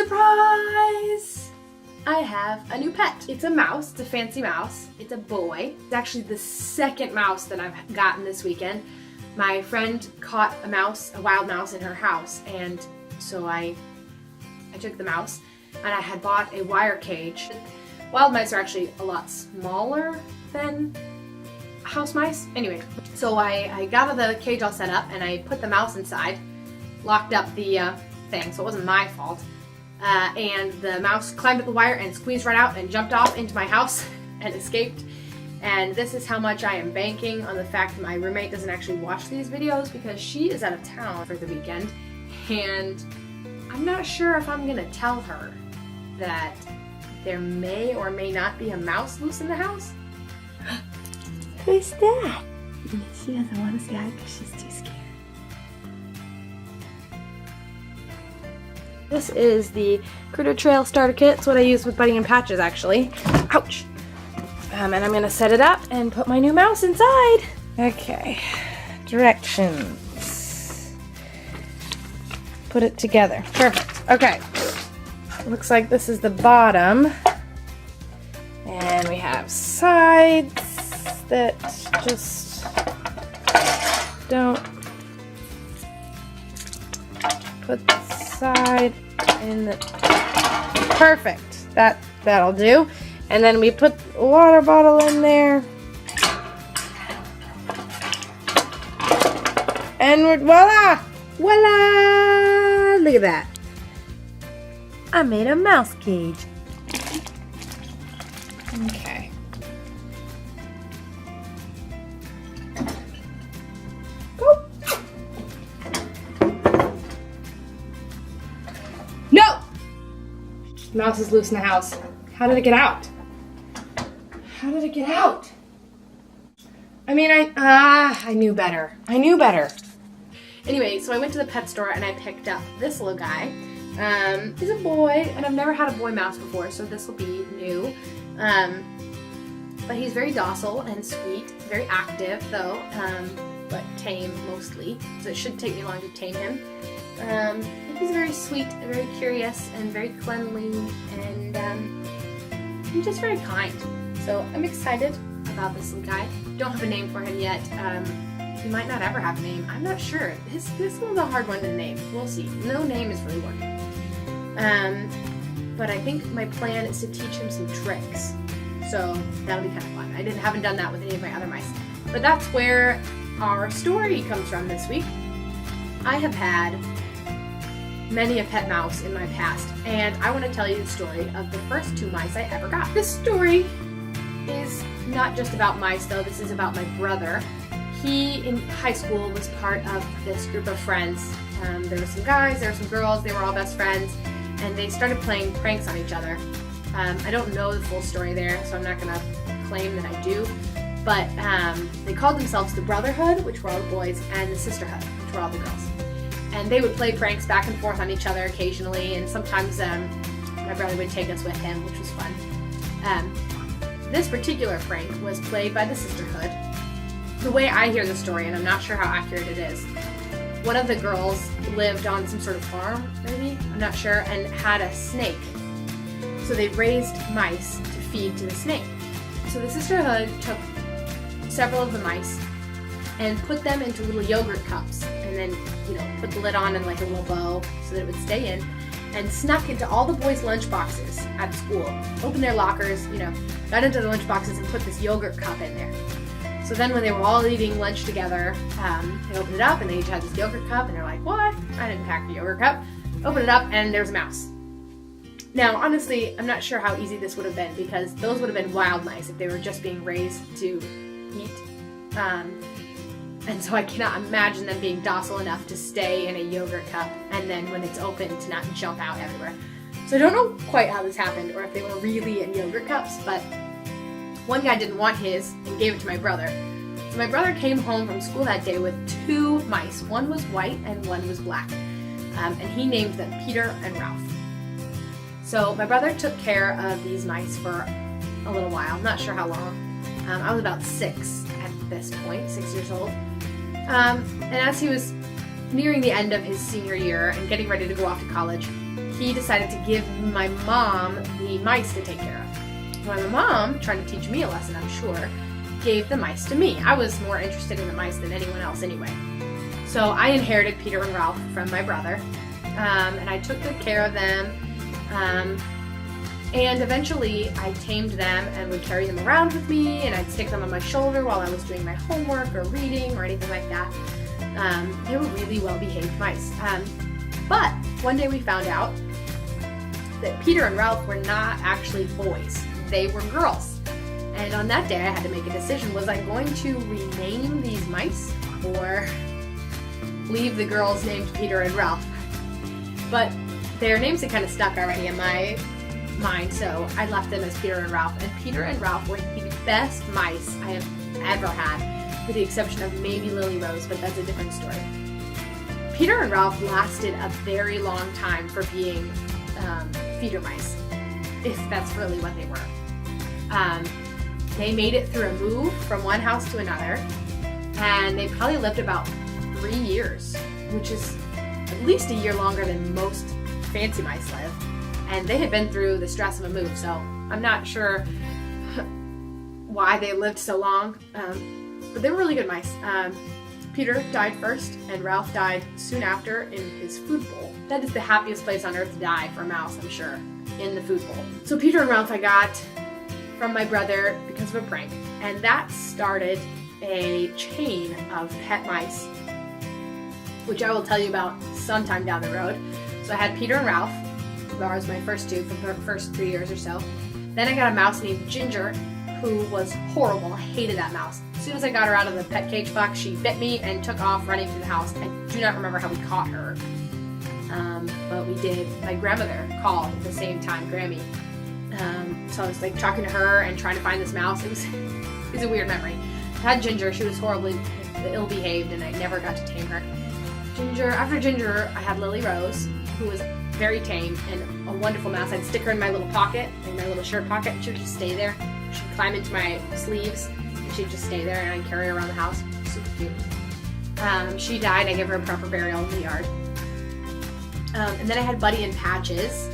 Surprise! I have a new pet. It's a mouse. It's a fancy mouse. It's a boy. It's actually the second mouse that I've gotten this weekend. My friend caught a wild mouse in her house, and so I took the mouse, and I had bought a wire cage. Wild mice are actually a lot smaller than house mice. Anyway, so I got the cage all set up, and I put the mouse inside, locked up the thing, so it wasn't my fault. And the mouse climbed up the wire and squeezed right out and jumped off into my house and escaped. And this is how much I am banking on the fact that my roommate doesn't actually watch these videos because she is out of town for the weekend. And I'm not sure if I'm gonna tell her that there may or may not be a mouse loose in the house. Who's that? She doesn't want to say hi because she's too scared. This is the Critter Trail starter kit. It's what I use with Bunny and Patches, actually. Ouch! And I'm gonna set it up and put my new mouse inside. Okay, directions. Put it together. Perfect. Okay. Looks like this is the bottom. And we have sides that just don't put the side in the... Perfect. That'll do. And then we put a water bottle in there. And voila! Voila! Look at that. I made a mouse cage. Okay. Go. No! Mouse is loose in the house. How did it get out? How did it get out? I mean, I knew better. I knew better. Anyway, so I went to the pet store and I picked up this little guy. He's a boy, and I've never had a boy mouse before, so this will be new. But he's very docile and sweet, very active though, but tame mostly, so it shouldn't take me long to tame him. He's very sweet, very curious, and very cleanly, and he's just very kind. So I'm excited about this little guy. Don't have a name for him yet. He might not ever have a name. I'm not sure. This one's a hard one to name. We'll see. No name is really working. But I think my plan is to teach him some tricks. So that'll be kind of fun. I haven't done that with any of my other mice. But that's where our story comes from this week. I have had many a pet mouse in my past, and I want to tell you the story of the first 2 mice I ever got. This story is not just about mice though, this is about my brother. He, in high school, was part of this group of friends. There were some guys, there were some girls, they were all best friends, and they started playing pranks on each other. I don't know the full story there, so I'm not going to claim that I do, but they called themselves the Brotherhood, which were all the boys, and the Sisterhood, which were all the girls. And they would play pranks back and forth on each other occasionally, and sometimes my brother would take us with him, which was fun. This particular prank was played by the Sisterhood. The way I hear the story, and I'm not sure how accurate it is, one of the girls lived on some sort of farm, maybe? I'm not sure, and had a snake. So they raised mice to feed to the snake. So the Sisterhood took several of the mice and put them into little yogurt cups, and then, put the lid on and like a little bow so that it would stay in, and snuck into all the boys' lunch boxes at school. Opened their lockers, got into the lunch boxes and put this yogurt cup in there. So then when they were all eating lunch together, they opened it up and they each had this yogurt cup, and they're like, what? I didn't pack the yogurt cup. Open it up and there's a mouse. Now, honestly, I'm not sure how easy this would have been, because those would have been wild mice if they were just being raised to eat. And so I cannot imagine them being docile enough to stay in a yogurt cup and then when it's open to not jump out everywhere. So I don't know quite how this happened, or if they were really in yogurt cups, but one guy didn't want his and gave it to my brother. So my brother came home from school that day with 2 mice. One was white and one was black. And he named them Peter and Ralph. So my brother took care of these mice for a little while, not sure how long. I was about 6 at this point, 6 years old. And as he was nearing the end of his senior year and getting ready to go off to college, he decided to give my mom the mice to take care of. My mom, trying to teach me a lesson, I'm sure, gave the mice to me. I was more interested in the mice than anyone else anyway. So I inherited Peter and Ralph from my brother, and I took good care of them. And eventually I tamed them and would carry them around with me, and I'd stick them on my shoulder while I was doing my homework or reading or anything like that. They were really well-behaved mice. But one day we found out that Peter and Ralph were not actually boys. They were girls. And on that day I had to make a decision. Was I going to rename these mice or leave the girls named Peter and Ralph? But their names had kind of stuck already in my mind, so I left them as Peter and Ralph. And Peter and Ralph were the best mice I have ever had, with the exception of maybe Lily Rose, but that's a different story. Peter and Ralph lasted a very long time for being feeder mice, if that's really what they were. They made it through a move from one house to another, and they probably lived about 3 years, which is at least a year longer than most fancy mice live. And they had been through the stress of a move, so I'm not sure why they lived so long, but they were really good mice. Peter died first, and Ralph died soon after in his food bowl. That is the happiest place on earth to die for a mouse, I'm sure, in the food bowl. So Peter and Ralph I got from my brother because of a prank, and that started a chain of pet mice, which I will tell you about sometime down the road. So I had Peter and Ralph. That was my first two for the first 3 years or so. Then I got a mouse named Ginger, who was horrible. I hated that mouse. As soon as I got her out of the pet cage box, she bit me and took off running through the house. I do not remember how we caught her, but we did. My grandmother called at the same time, Grammy. So I was like talking to her and trying to find this mouse. It was a weird memory. I had Ginger. She was horribly ill-behaved, and I never got to tame her. After Ginger, I had Lily Rose, who was very tame and a wonderful mouse. I'd stick her in my little pocket, in my little shirt pocket, and she would just stay there. She'd climb into my sleeves, and she'd just stay there, and I'd carry her around the house. Super cute. She died. I gave her a proper burial in the yard. And then I had Buddy and Patches,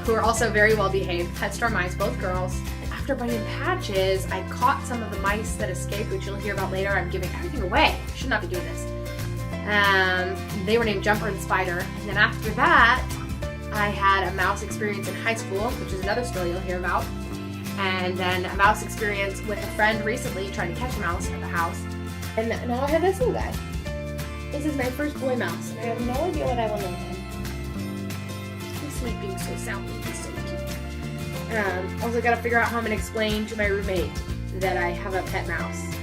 who are also very well behaved pet store mice, both girls. And after Buddy and Patches, I caught some of the mice that escaped, which you'll hear about later. I'm giving everything away. I should not be doing this. They were named Jumper and Spider. And then after that, I had a mouse experience in high school, which is another story you'll hear about. And then a mouse experience with a friend recently trying to catch a mouse at the house. And now I have this little guy. This is my first boy mouse, and I have no idea what I will name him. He's sleeping so soundly. He's so cute. Also got to figure out how I'm going to explain to my roommate that I have a pet mouse.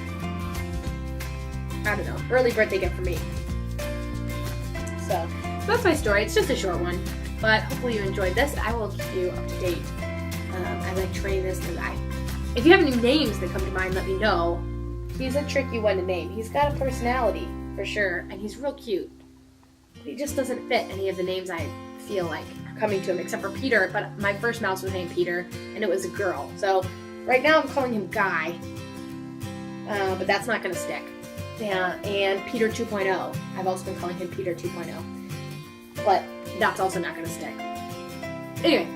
I don't know. Early birthday gift for me. So that's my story. It's just a short one, but hopefully you enjoyed this. I will keep you up to date. I like training this new guy. If you have any names that come to mind, let me know. He's a tricky one to name. He's got a personality, for sure, and he's real cute. He just doesn't fit any of the names I feel like are coming to him, except for Peter, but my first mouse was named Peter, and it was a girl. So right now I'm calling him Guy, but that's not going to stick. And Peter 2.0. I've also been calling him Peter 2.0, but that's also not going to stick. Anyway,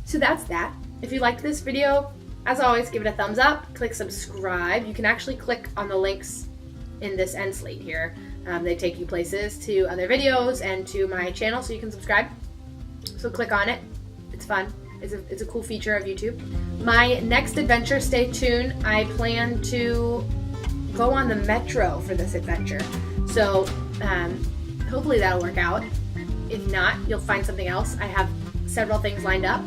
so that's that. If you liked this video, as always, give it a thumbs up, click subscribe. You can actually click on the links in this end slate here. They take you places to other videos and to my channel, so you can subscribe. So click on it. It's fun. It's a cool feature of YouTube. My next adventure, stay tuned. I plan to go on the metro for this adventure. So hopefully that'll work out. If not, you'll find something else. I have several things lined up.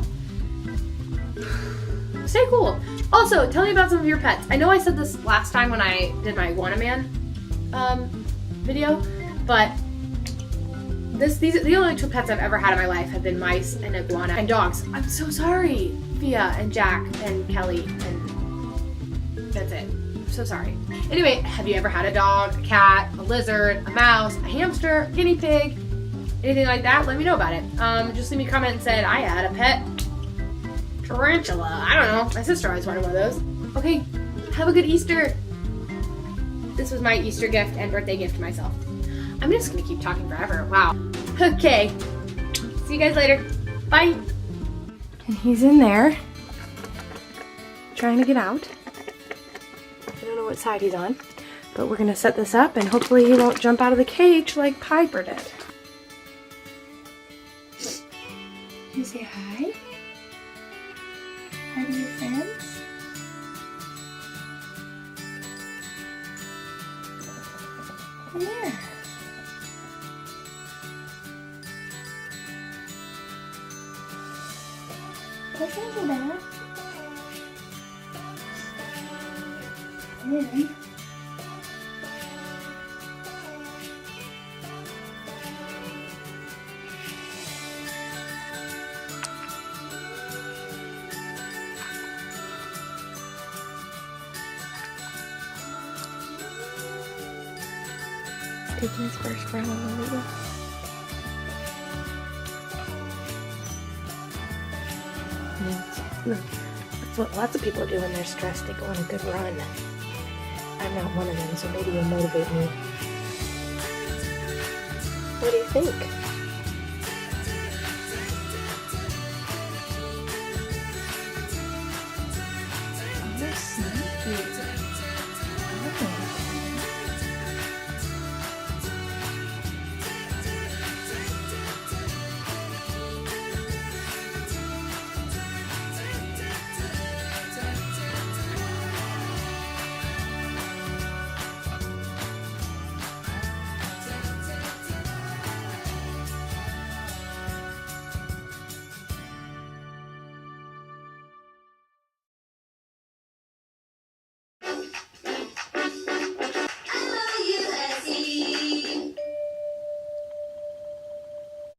Stay cool. Also, tell me about some of your pets. I know I said this last time when I did my Iguana Man video, but these are the only two pets I've ever had in my life have been mice and iguana and dogs. I'm so sorry, Fia and Jack and Kelly, and that's it. I'm so sorry. Anyway, have you ever had a dog, a cat, a lizard, a mouse, a hamster, guinea pig, anything like that? Let me know about it. Just leave me a comment and say I had a pet tarantula. I don't know. My sister always wanted one of those. Okay, have a good Easter. This was my Easter gift and birthday gift to myself. I'm just gonna keep talking forever. Wow. Okay. See you guys later. Bye. And he's in there trying to get out. I don't know what side he's on, but we're gonna set this up and hopefully he won't jump out of the cage like Piper did. Can you say hi? Hi to your friends? Come here. What's over there? In. Taking his first run on the wheel. That's what lots of people do when they're stressed. They go on a good run. I'm not one of them, so maybe you'll motivate me. What do you think?